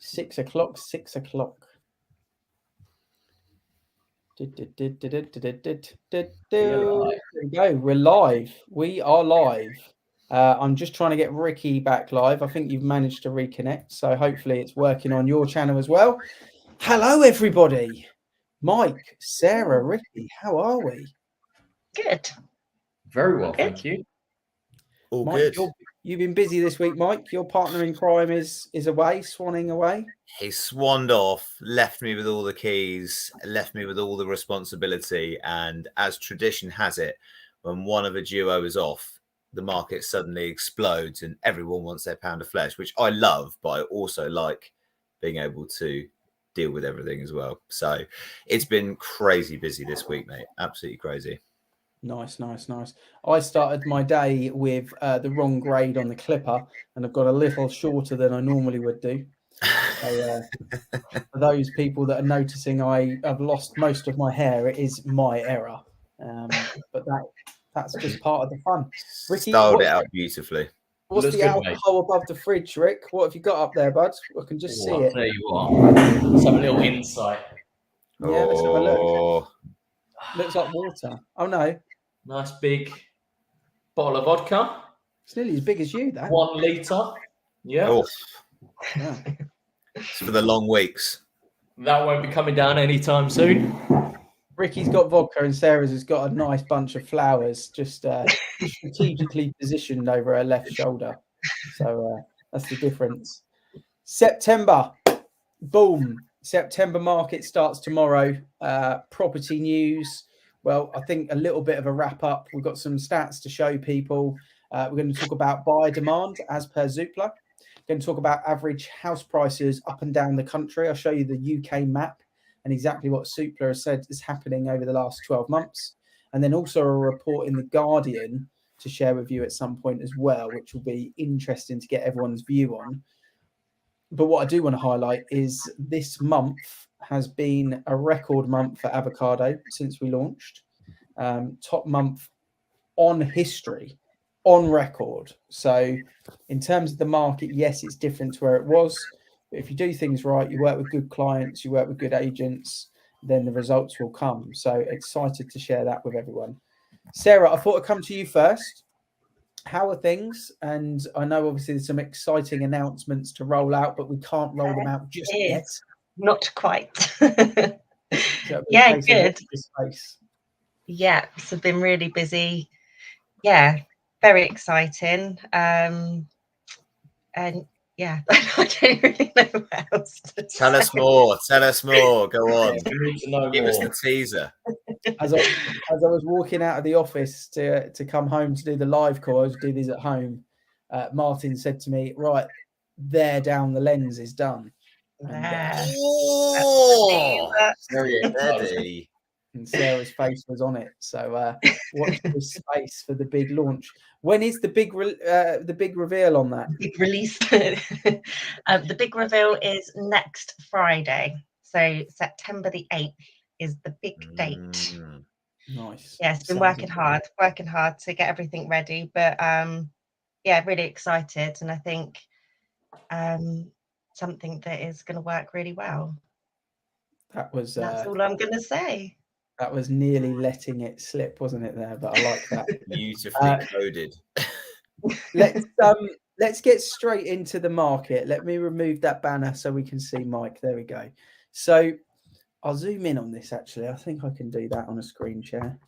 6 o'clock. There we go. We're live. We are live. I'm just trying to get Ricky back live. I think you've managed to reconnect, so hopefully it's working on your channel as well. Hello, everybody. Mike, Sarah, Ricky, how are we? Good. Very well, thank you. All Mike, good. You've been busy this week, Mike. Your partner in crime is away, swanning away. He swanned off, left me with all the keys, left me with all the responsibility. And as tradition has it, when one of a duo is off, the market suddenly explodes and everyone wants their pound of flesh, which I love, but I also like being able to deal with everything as well. So it's been crazy busy this week, mate. Absolutely crazy. Nice. I started my day with the wrong grade on the clipper, and I've got a little shorter than I normally would do. So, for those people that are noticing I have lost most of my hair, it is my error. But that's just part of the fun. Ricky, styled it out beautifully. What's Looks the good, alcohol above the fridge, Rick? What have you got up there, bud? I can just see it. There you are. Let's have a little insight. Yeah, let's have a look. Oh, Looks like water. Oh no, Nice big bottle of vodka. it's nearly as big as you. That 1 litre. Yeah. oh, yeah. it's for the long weeks. That won't be coming down anytime soon. Ricky's got vodka and Sarah's has got a nice bunch of flowers just strategically positioned over her left shoulder. So that's the difference. September, boom. September market starts tomorrow. Property news. Well, I think a little bit of a wrap up. We've got some stats to show people. We're going to talk about buyer demand as per Zoopla. We're going to talk about average house prices up and down the country. I'll show you the UK map and exactly what Zoopla has said is happening over the last 12 months. And then also a report in The Guardian to share with you at some point as well, which will be interesting to get everyone's view on. But what I do want to highlight is this month has been a record month for avocado since we launched. Top month on history, on record. So in terms of the market, yes, it's different to where it was. But if you do things right, you work with good clients, you work with good agents, then the results will come. So excited to share that with everyone. Sarah, I thought I'd come to you first. How are things? And I know obviously there's some exciting announcements to roll out, but we can't roll them out just yet. Not quite. So yeah, good. Space. Yeah, so been really busy. Yeah, very exciting. And yeah, I don't really know what else to Tell say. us more. Tell us more. Go on. We need to know Give us more. the teaser. As I was walking out of the office to come home to do the live call, I was doing these at home. Martin said to me, "Right, there down the lens is done." Oh, Very exciting. steady. And Sarah's face was on it. So watch this space for the big launch. When is the big reveal on that? Big release. The big reveal is next Friday. So September the 8th is the big date. Nice. Yeah, it's been working hard to get everything ready. But yeah, really excited. And I think something that is going to work really well. That's all I'm going to say. That was nearly letting it slip, wasn't it there? But I like that. Beautifully coded. Let's get straight into the market. Let me remove that banner so we can see Mike. There we go. So I'll zoom in on this actually. I think I can do that on a screen share.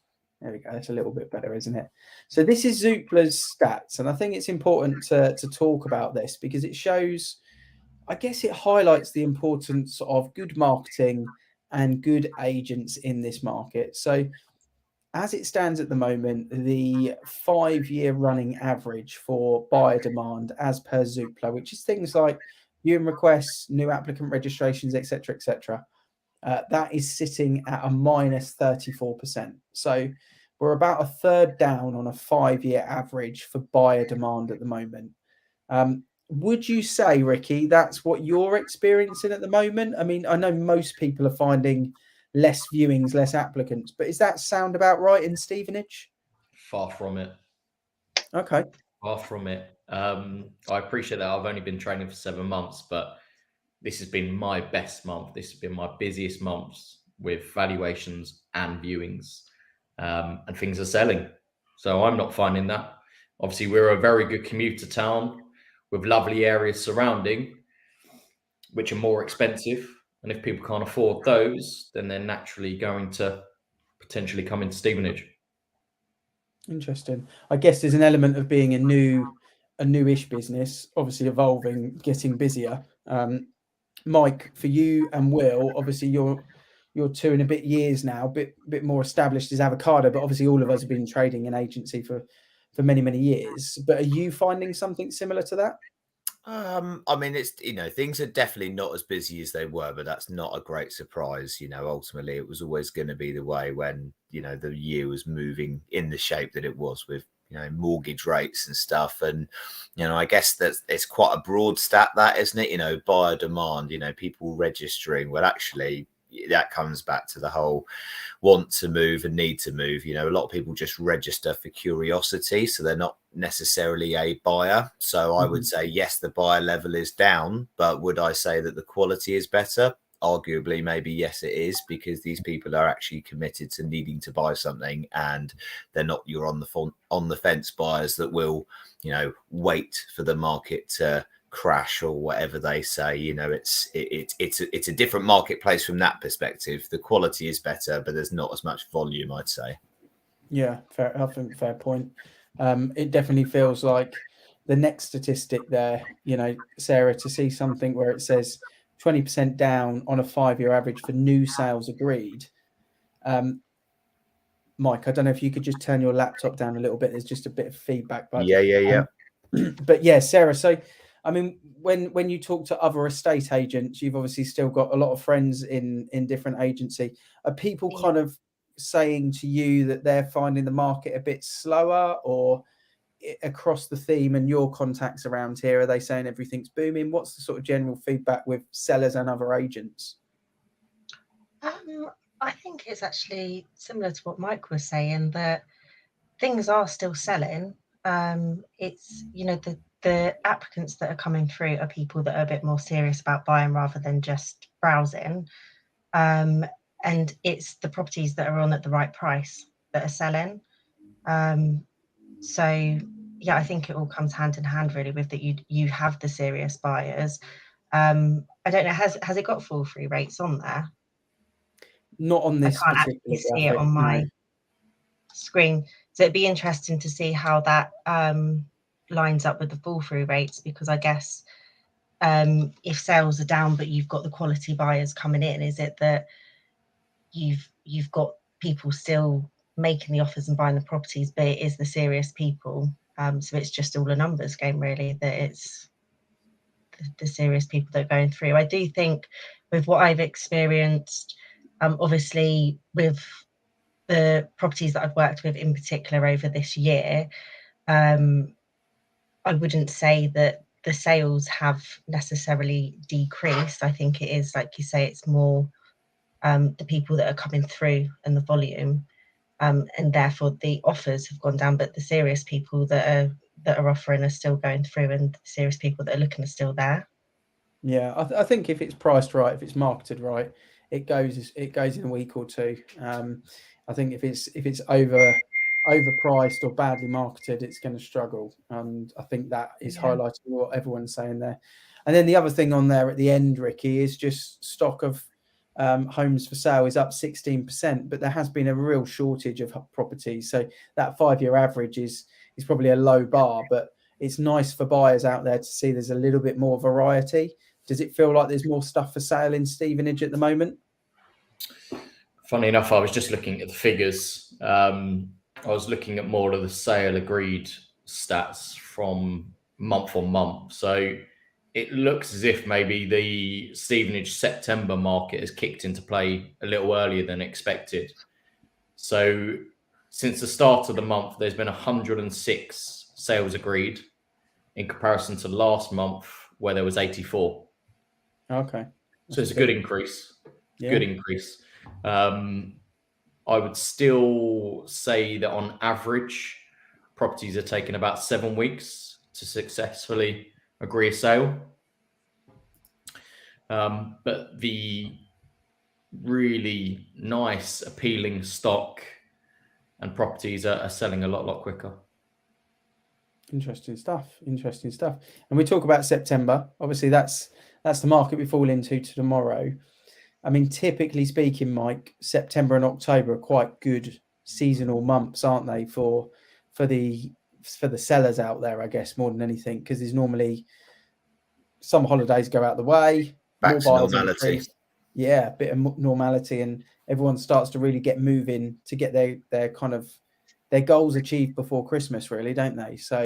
There we go. That's a little bit better, isn't it? So this is Zoopla's stats. And I think it's important to talk about this because it shows, I guess it highlights the importance of good marketing and good agents in this market. So as it stands at the moment, the 5-year running average for buyer demand as per Zoopla, which is things like viewing requests, new applicant registrations, etc., that is sitting at a minus 34%. So we're about a third down on a 5-year average for buyer demand at the moment. Would you say, Ricky, that's what you're experiencing at the moment? I mean, I know most people are finding less viewings, less applicants, but is that sound about right in Stevenage? Far from it. Okay. Far from it. I appreciate that I've only been training for 7 months, but this has been my best month. This has been my busiest months with valuations and viewings, and things are selling. So I'm not finding that. Obviously, we're a very good commuter town with lovely areas surrounding, which are more expensive. And if people can't afford those, then they're naturally going to potentially come into Stevenage. Interesting. I guess there's an element of being a newish business, obviously evolving, getting busier. Mike, for you and Will, obviously you're 2 and a bit years now, bit more established as Avocado, but obviously all of us have been trading in agency for many years. But are you finding something similar to that? I mean, it's, things are definitely not as busy as they were, but that's not a great surprise. Ultimately, it was always going to be the way when, the year was moving in the shape that it was with, mortgage rates and stuff. And, I guess that it's quite a broad stat, that, isn't it? Buyer demand, people registering. Well, actually, that comes back to the whole want to move and need to move. A lot of people just register for curiosity, so they're not necessarily a buyer. So I would say, yes, the buyer level is down, but would I say that the quality is better? Arguably, maybe yes, it is, because these people are actually committed to needing to buy something, and they're not your on the fence buyers that will, wait for the market to crash or whatever they say. It's a different marketplace from that perspective. The quality is better, but there's not as much volume, I'd say. Yeah, I think fair point. It definitely feels like the next statistic there, Sarah, to see something where it says 20% down on a 5-year average for new sales agreed. Mike, I don't know if you could just turn your laptop down a little bit. There's just a bit of feedback. But, Yeah. But yeah, Sarah, so I mean, when you talk to other estate agents, you've obviously still got a lot of friends in different agency. Are people kind of saying to you that they're finding the market a bit slower, or across the theme and your contacts around here, are they saying everything's booming? What's the sort of general feedback with sellers and other agents? I think it's actually similar to what Mike was saying, that things are still selling. It's, the applicants that are coming through are people that are a bit more serious about buying rather than just browsing. And it's the properties that are on at the right price that are selling. So yeah, I think it all comes hand in hand really with that. You have the serious buyers. I don't know, has it got fall through rates on there? Not on this I can't particular actually see graphic, it on my no. screen. So it'd be interesting to see how that lines up with the fall through rates, because I guess if sales are down but you've got the quality buyers coming in, is it that you've got people still making the offers and buying the properties, but it is the serious people? So it's just all a numbers game really, that it's the serious people that are going through. I do think with what I've experienced, obviously with the properties that I've worked with in particular over this year, I wouldn't say that the sales have necessarily decreased. I think it is, like you say, it's more the people that are coming through and the volume, and therefore the offers have gone down, but the serious people that are offering are still going through, and the serious people that are looking are still there. Yeah, I think if it's priced right, if it's marketed right, it goes in a week or two. I think if it's overpriced or badly marketed, it's going to struggle. And I think that is highlighting what everyone's saying there. And then the other thing on there at the end, Ricky, is just stock of homes for sale is up 16%, but there has been a real shortage of properties. So that 5-year average is probably a low bar, but it's nice for buyers out there to see there's a little bit more variety. Does it feel like there's more stuff for sale in Stevenage at the moment? Funny enough, I was just looking at the figures. I was looking at more of the sale agreed stats from month on month. So it looks as if maybe the Stevenage September market has kicked into play a little earlier than expected. So since the start of the month, there's been 106 sales agreed in comparison to last month where there was 84. Okay. So it's a good increase. Yeah. Good increase. I would still say that on average, properties are taking about 7 weeks to successfully agree a sale. But the really nice, appealing stock and properties are selling a lot quicker. Interesting stuff. Interesting stuff. And we talk about September. Obviously, that's the market we fall into tomorrow. I mean, typically speaking, Mike, September and October are quite good seasonal months, aren't they, for the sellers out there? I guess more than anything, because there's normally some holidays go out the way, Back to more buyers normality. increase. Yeah, a bit of normality, and everyone starts to really get moving to get their kind of their goals achieved before Christmas, really, don't they? So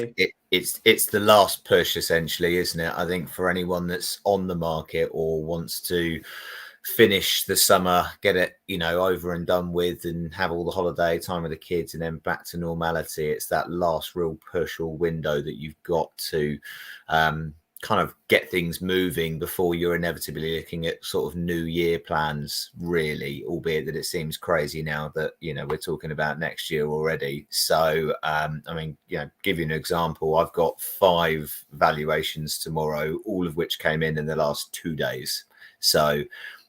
it's the last push, essentially, isn't it? I think for anyone that's on the market or wants to finish the summer, get it, over and done with, and have all the holiday time with the kids, and then back to normality. It's that last real push or window that you've got to kind of get things moving before you're inevitably looking at sort of new year plans, really, albeit that it seems crazy now that, we're talking about next year already. So, I mean, give you an example. I've got 5 valuations tomorrow, all of which came in the last 2 days. So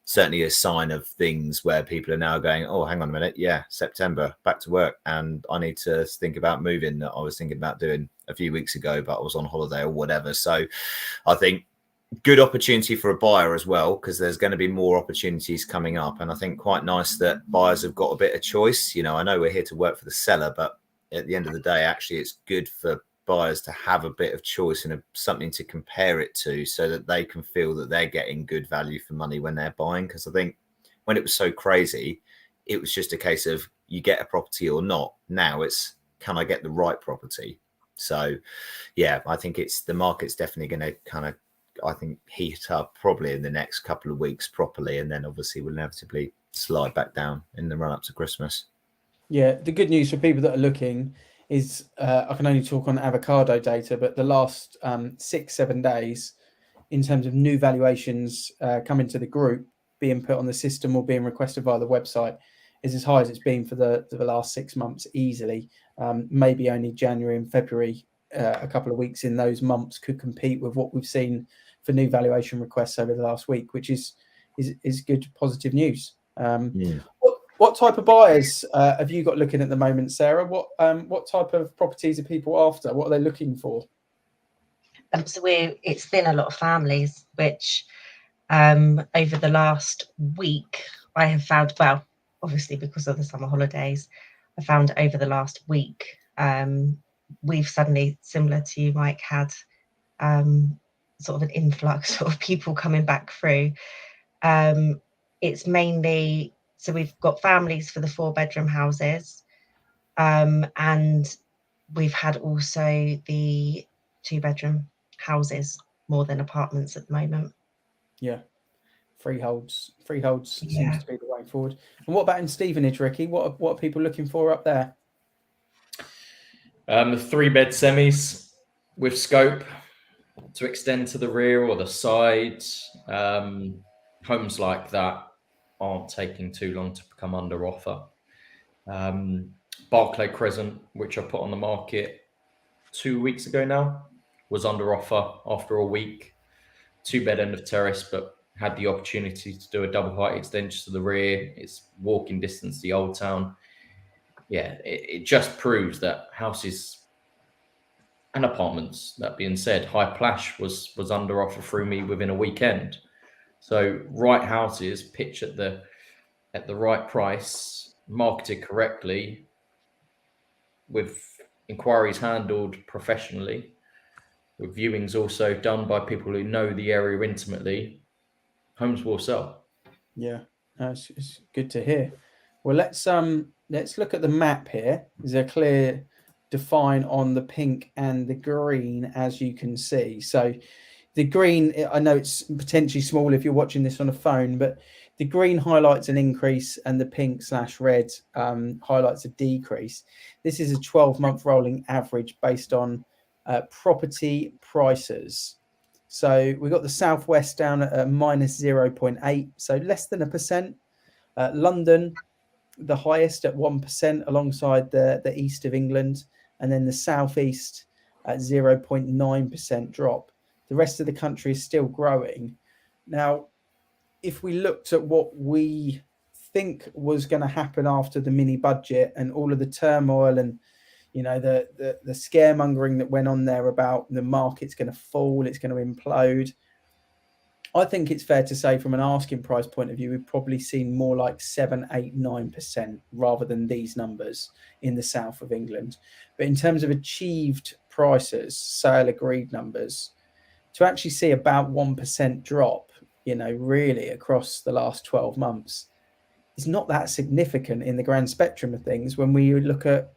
certainly a sign of things where people are now going, oh, hang on a minute. Yeah, September, back to work. And I need to think about moving that I was thinking about doing a few weeks ago, but I was on holiday or whatever. So I think good opportunity for a buyer as well, because there's going to be more opportunities coming up. And I think quite nice that buyers have got a bit of choice. I know we're here to work for the seller, but at the end of the day, actually, it's good for buyers to have a bit of choice and something to compare it to, so that they can feel that they're getting good value for money when they're buying. Because I think when it was so crazy, it was just a case of you get a property or not. Now it's, can I get the right property? So yeah, I think the market's definitely going to kind of, I think, heat up probably in the next couple of weeks properly, and then obviously will inevitably slide back down in the run up to Christmas. yeah, the good news for people that are looking is I can only talk on avocado data, but the last 6-7 days, in terms of new valuations coming to the group, being put on the system or being requested via the website, is as high as it's been for the last 6 months easily. Maybe only January and February, a couple of weeks in those months, could compete with what we've seen for new valuation requests over the last week, which is good, positive news. What type of buyers have you got looking at the moment, Sarah? What type of properties are people after? What are they looking for? So it's been a lot of families, which over the last week I have found, well, obviously because of the summer holidays, I found over the last week we've suddenly, similar to you, Mike, had sort of an influx of people coming back through. It's mainly, so we've got families for the 4-bedroom houses, and we've had also the 2-bedroom houses more than apartments at the moment. Yeah, freeholds Yeah. seems to be the way forward. And what about in Stevenage, Ricky? What are people looking for up there? 3-bed semis with scope to extend to the rear or the sides. Homes like that aren't taking too long to become under offer. Barclay Crescent, which I put on the market 2 weeks ago now, was under offer after a week. 2-bed end of terrace, but had the opportunity to do a double height extension to the rear. It's walking distance to the Old Town. Yeah, it just proves that houses and apartments, that being said, High Plash was under offer through me within a weekend. So right houses pitched at the right price, marketed correctly, with inquiries handled professionally, with viewings also done by people who know the area intimately, homes will sell. Yeah, it's good to hear. Well, let's look at the map here. There's a clear define on the pink and the green, as you can see. So the green, I know it's potentially small if you're watching this on a phone, but the green highlights an increase and the pink/red highlights a decrease. This is a 12-month rolling average based on property prices. So we've got the southwest down at a minus 0.8, so less than 1%. London, the highest at 1%, alongside the east of England, and then the southeast at 0.9% drop. The rest of the country is still growing. Now, if we looked at what we think was going to happen after the mini budget and all of the turmoil and, you know, the scaremongering that went on there about the market's going to fall, it's going to implode, I think it's fair to say from an asking price point of view, we've probably seen more like 7, 8, 9% rather than these numbers in the south of England. But in terms of achieved prices, sale agreed numbers, to actually see about 1% drop, you know, really across the last 12 months is not that significant in the grand spectrum of things. When we look at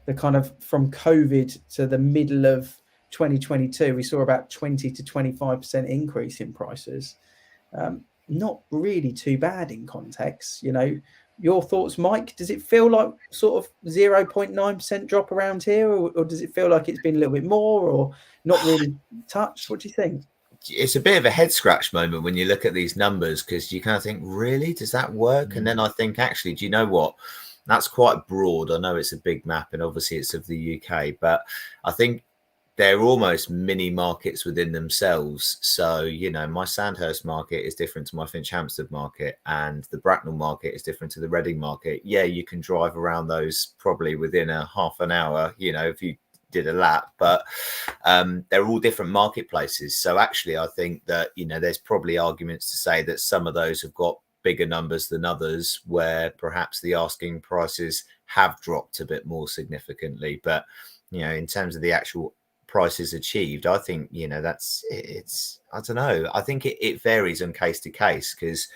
the kind of from COVID to the middle of 2022, we saw about 20 to 25% increase in prices. Not really too bad in context. You know, your thoughts, Mike? Does it feel like sort of 0.9% drop around here, or does it feel like it's been a little bit more, or not really touched? What do you think? It's a bit of a head scratch moment when you look at these numbers, because you kind of think, really, does that work? And then I think, actually, do you know what? That's quite broad. I know it's a big map and obviously it's of the UK, but I think they're almost mini markets within themselves. So, you know, my Sandhurst market is different to my Finchampstead market, and the Bracknell market is different to the Reading market. Yeah, you can drive around those probably within a half an hour, you know, if you did a lap, but they're all different marketplaces. So actually, I think that, you know, there's probably arguments to say that some of those have got bigger numbers than others, where perhaps the asking prices have dropped a bit more significantly. But, you know, in terms of the actual prices achieved, I think, you know, it's I don't know, I think it varies on case to case, because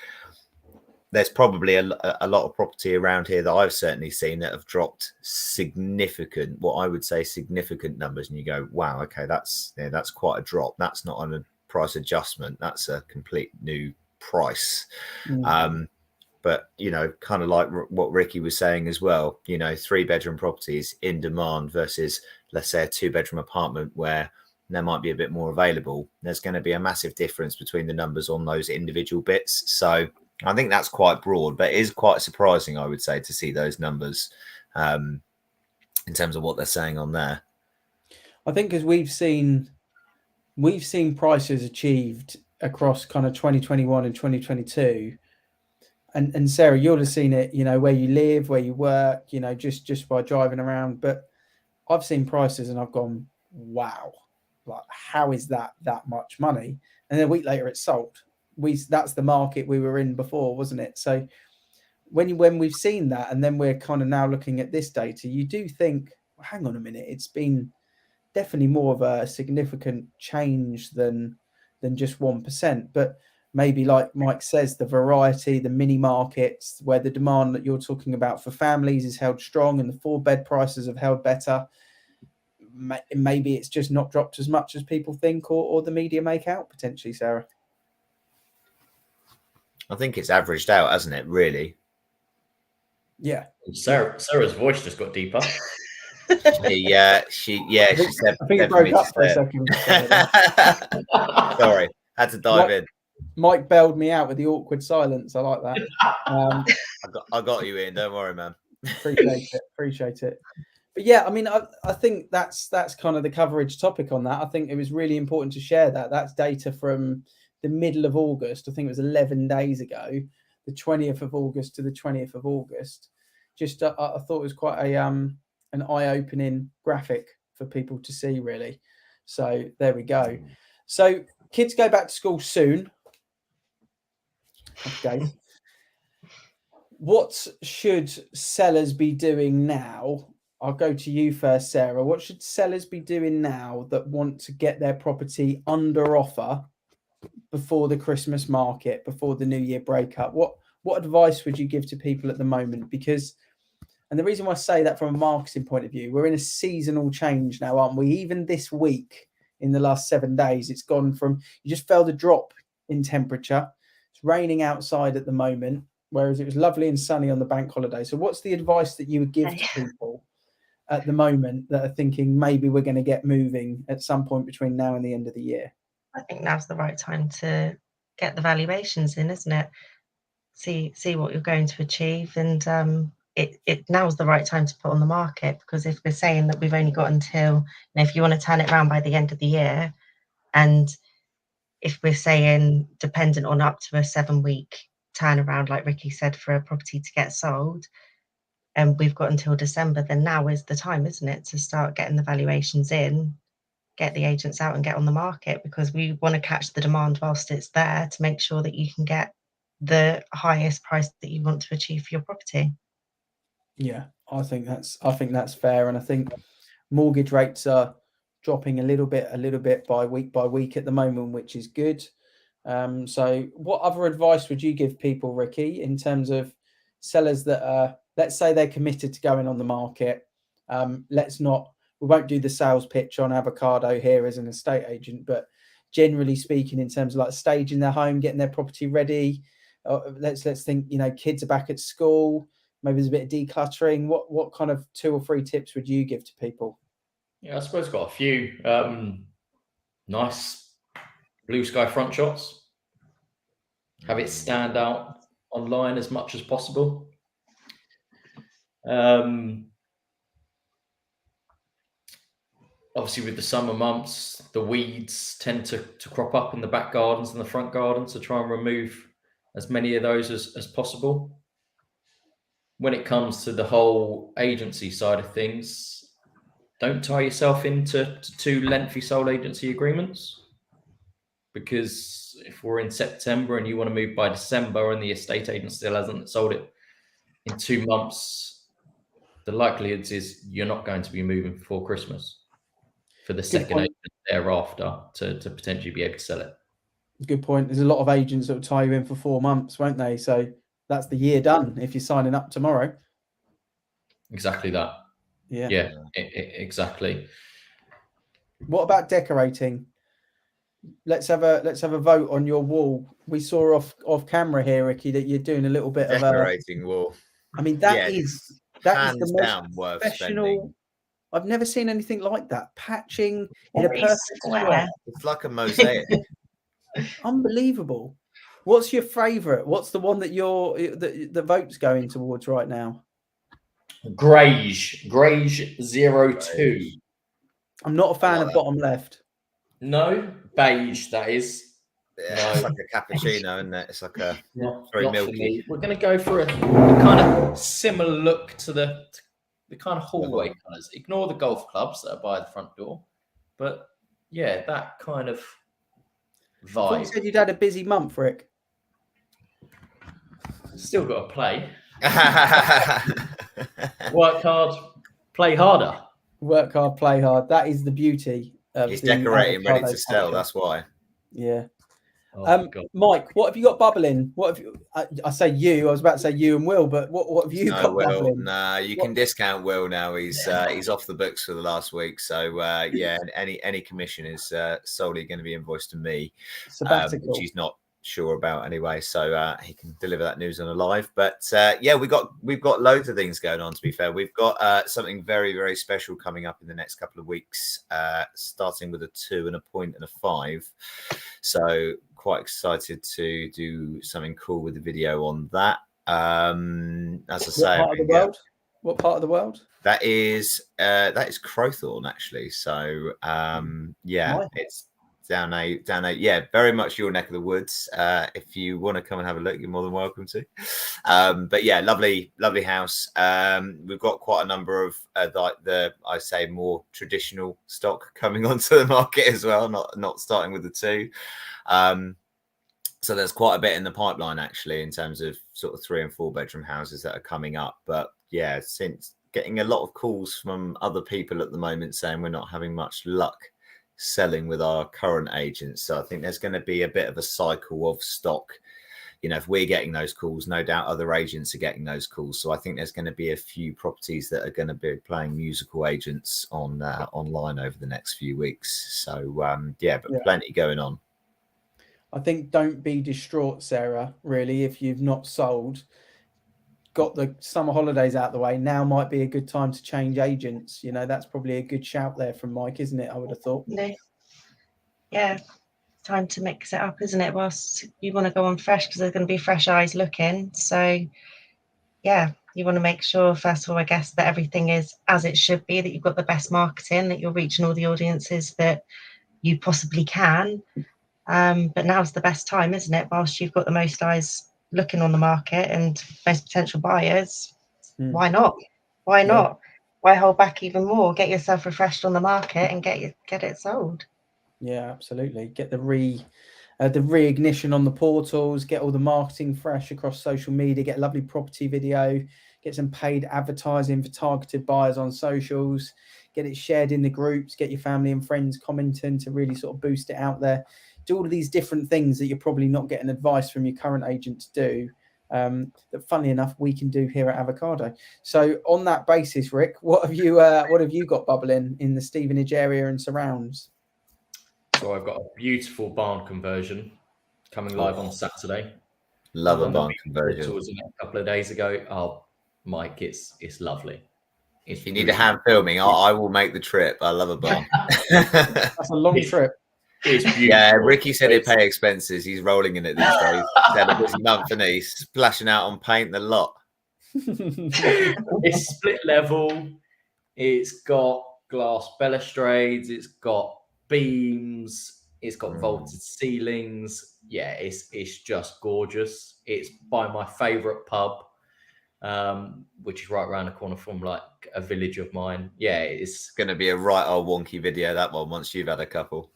there's probably a lot of property around here that I've certainly seen that have dropped significant, what I would say significant numbers, and you go, wow, okay, that's quite a drop. That's not on a price adjustment, that's a complete new price. But, you know, kind of like what Ricky was saying as well, you know, 3-bedroom properties in demand versus, let's say, a 2-bedroom apartment where there might be a bit more available. There's going to be a massive difference between the numbers on those individual bits. So I think that's quite broad, but it is quite surprising, I would say, to see those numbers in terms of what they're saying on there. I think because we've seen prices achieved across kind of 2021 and 2022. And Sarah, you'll have seen it, you know, where you live, where you work, you know, just by driving around. But I've seen prices and I've gone, wow, like, how is that much money? And then a week later, it's sold. That's the market we were in before, wasn't it? So when we've seen that, and then we're kind of now looking at this data, you do think, well, hang on a minute, it's been definitely more of a significant change than just 1%. But maybe, like Mike says, the variety, the mini markets, where the demand that you're talking about for families is held strong and the 4-bed prices have held better. Maybe it's just not dropped as much as people think, or the media make out, potentially, Sarah. I think it's averaged out, hasn't it, really? Yeah. Sarah's voice just got deeper. She said. I think it broke up for a second. Sorry, had to dive in. Mike bailed me out with the awkward silence. I like that. I got you in. Don't worry, man. Appreciate it. But yeah, I mean, I think that's kind of the coverage topic on that. I think it was really important to share that. That's data from the middle of August. I think it was 11 days ago, the 20th of August to the 20th of August. Just I thought it was quite an eye-opening graphic for people to see, really. So there we go. So kids go back to school soon. Okay. What should sellers be doing now? I'll go to you first, Sarah. What should sellers be doing now that want to get their property under offer before the Christmas market, before the New Year breakup? What advice would you give to people at the moment? Because, and the reason why I say that from a marketing point of view, we're in a seasonal change now, aren't we? Even this week, in the last 7 days, it's gone from, you just felt a drop in temperature. It's raining outside at the moment, whereas it was lovely and sunny on the bank holiday. So what's the advice that you would give to people at the moment that are thinking maybe we're going to get moving at some point between now and the end of the year? I think now's the right time to get the valuations in, isn't it? See what you're going to achieve, and it now's the right time to put on the market, because if we're saying that we've only got until, if you want to turn it around by the end of the year, and if we're saying dependent on up to a 7-week turnaround, like Ricky said, for a property to get sold, and we've got until December, then now is the time, isn't it, to start getting the valuations in, get the agents out and get on the market, because we want to catch the demand whilst it's there to make sure that you can get the highest price that you want to achieve for your property. Yeah, I think that's fair, and I think mortgage rates are dropping a little bit by week at the moment, which is good. So what other advice would you give people, Ricky, in terms of sellers that are, let's say they're committed to going on the market? We won't do the sales pitch on Avocado here as an estate agent, but generally speaking, in terms of like staging their home, getting their property ready, let's think, kids are back at school, maybe there's a bit of decluttering. What kind of 2 or 3 tips would you give to people? Yeah, I suppose got a few. Nice blue sky front shots. Have it stand out online as much as possible. Obviously, with the summer months, the weeds tend to crop up in the back gardens and the front gardens, so try and remove as many of those as possible. When it comes to the whole agency side of things, don't tie yourself into 2 lengthy sole agency agreements, because if we're in September and you want to move by December and the estate agent still hasn't sold it in 2 months, the likelihood is you're not going to be moving before Christmas for the second agent thereafter to potentially be able to sell it. Good point. There's a lot of agents that will tie you in for 4 months, won't they? So that's the year done if you're signing up tomorrow. Exactly that. Yeah, exactly. What about decorating? Let's have a vote on your wall. We saw off camera here, Ricky, that you're doing a little bit decorating wall. I mean, that is the most worth professional. spending. I've never seen anything like that. Patching in a perfect square. It's like a mosaic. Unbelievable. What's your favourite? What's the one that the vote's going towards right now? Greige 02. I'm not a fan of bottom left. No, beige, that is. Yeah, no. It's like a cappuccino, isn't it? It's like a very milky. We're going to go for a kind of similar look to the kind of hallway colours. Ignore the golf clubs that are by the front door. But yeah, that kind of vibe. You said you'd had a busy month, Rick. Still got to play. Work hard, play harder. Work hard, play hard. That is the beauty of He's decorating, ready to sell. Culture. That's why. Yeah. Oh, Mike, what have you got bubbling? What have you? I say you. I was about to say you and Will, but what have you got bubbling? No, you can discount Will now. He's off the books for the last week. So any commission is solely going to be invoiced to me, which he's not sure about anyway. So he can deliver that news on a live. But we've got loads of things going on. To be fair, we've got something very, very special coming up in the next couple of weeks, starting with a 2 and a 0.5 and a 5. So quite excited to do something cool with the video on that. As I say, what part of the world? That is Crowthorne, actually. So it's down a very much your neck of the woods. If you want to come and have a look, you're more than welcome to. But yeah, lovely house. We've got quite a number of I say more traditional stock coming onto the market as well, not starting with the 2. So there's quite a bit in the pipeline actually in terms of sort of 3 and 4 bedroom houses that are coming up. But yeah, since getting a lot of calls from other people at the moment saying we're not having much luck selling with our current agents. So I think there's going to be a bit of a cycle of stock. If we're getting those calls, no doubt other agents are getting those calls. So I think there's going to be a few properties that are going to be playing musical agents online over the next few weeks. So plenty going on. I think don't be distraught, Sarah, really, if you've not sold. Got the summer holidays out the way. Now might be a good time to change agents. That's probably a good shout there from Mike, isn't it? I would have thought. Yeah, time to mix it up, isn't it? Whilst you want to go on fresh, because there's going to be fresh eyes looking. So, yeah, you want to make sure, first of all, I guess, that everything is as it should be, that you've got the best marketing, that you're reaching all the audiences that you possibly can. But now's the best time, isn't it? Whilst you've got the most eyes looking on the market and most potential buyers, why not? Why not? Why hold back even more? Get yourself refreshed on the market and get it sold. Yeah, absolutely. Get the reignition on the portals, get all the marketing fresh across social media, get a lovely property video, get some paid advertising for targeted buyers on socials, get it shared in the groups, get your family and friends commenting to really sort of boost it out there. Do all of these different things that you're probably not getting advice from your current agent to do, that funnily enough we can do here at Avocado. So on that basis, Rick, what have you got bubbling in the Stevenage area and surrounds? So I've got a beautiful barn conversion coming live on Saturday. Love a barn conversion. It was a couple of days ago. Oh, Mike, it's lovely. If you need a hand filming, I will make the trip. I love a barn. That's a long trip. It's beautiful. Yeah, Ricky said he'd pay expenses. He's rolling in it these days. He's had a busy month and he's splashing out on paint the lot. It's split level. It's got glass balustrades. It's got beams. It's got vaulted ceilings. Yeah, it's just gorgeous. It's by my favourite pub, which is right around the corner from like a village of mine. Yeah, it's going to be a right old wonky video, that one, once you've had a couple.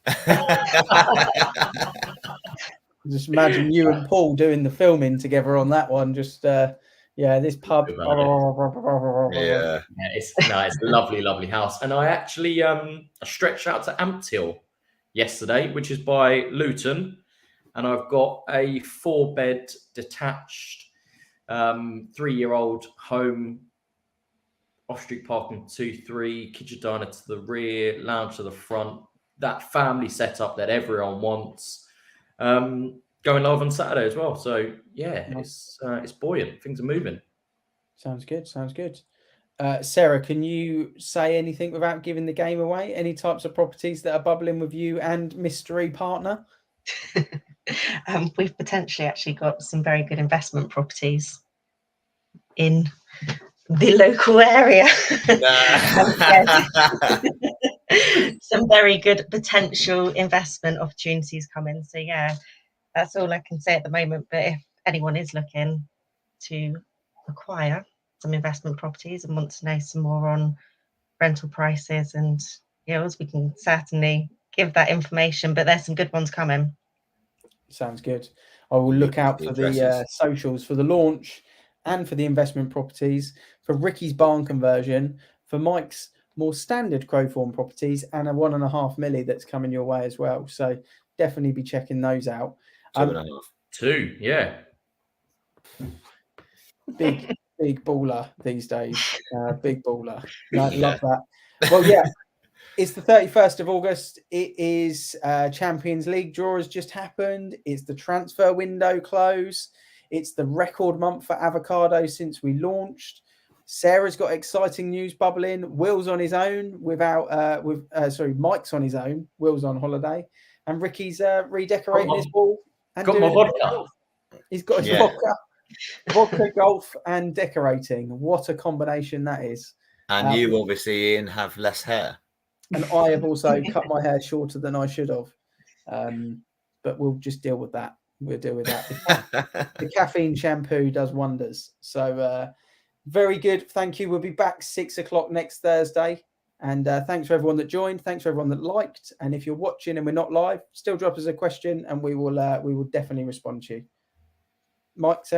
Just imagine you and Paul doing the filming together on that one. Just this pub. Yeah, it's a lovely, lovely house. And I actually stretched out to Ampthill yesterday, which is by Luton, and I've got a 4-bed detached 3-year-old home, off-street parking 2-3, kitchen diner to the rear, lounge to the front. That family setup that everyone wants. Going live on Saturday as well. So yeah, it's buoyant. Things are moving. Sounds good. Sarah, can you say anything without giving the game away? Any types of properties that are bubbling with you and mystery partner? We've potentially actually got some very good investment properties in the local area. Some very good potential investment opportunities coming. So yeah, that's all I can say at the moment. But if anyone is looking to acquire some investment properties and wants to know some more on rental prices and yields, we can certainly give that information. But there's some good ones coming. Sounds good. I will look out for the socials for the launch and for the investment properties, for Ricky's barn conversion, for Mike's more standard Crowthorne properties, and a 1.5 million that's coming your way as well. So definitely be checking those out. 2.5. 2, yeah. Big baller these days. Big baller. Love that. Well, yeah. It's the 31st of August. It is Champions League draw has just happened. It's the transfer window close. It's the record month for Avocado since we launched. Sarah's got exciting news bubbling. Will's on his own Mike's on his own. Will's on holiday, and Ricky's redecorating his wall. And got my vodka. He's got his vodka, golf, and decorating. What a combination that is! And you obviously, Ian, have less hair. And I have also cut my hair shorter than I should have. But we'll just deal with that. We'll deal with that. The caffeine shampoo does wonders. So very good. Thank you. We'll be back 6 o'clock next Thursday. And thanks for everyone that joined. Thanks for everyone that liked. And if you're watching and we're not live, still drop us a question and we will definitely respond to you. Mike, Sarah?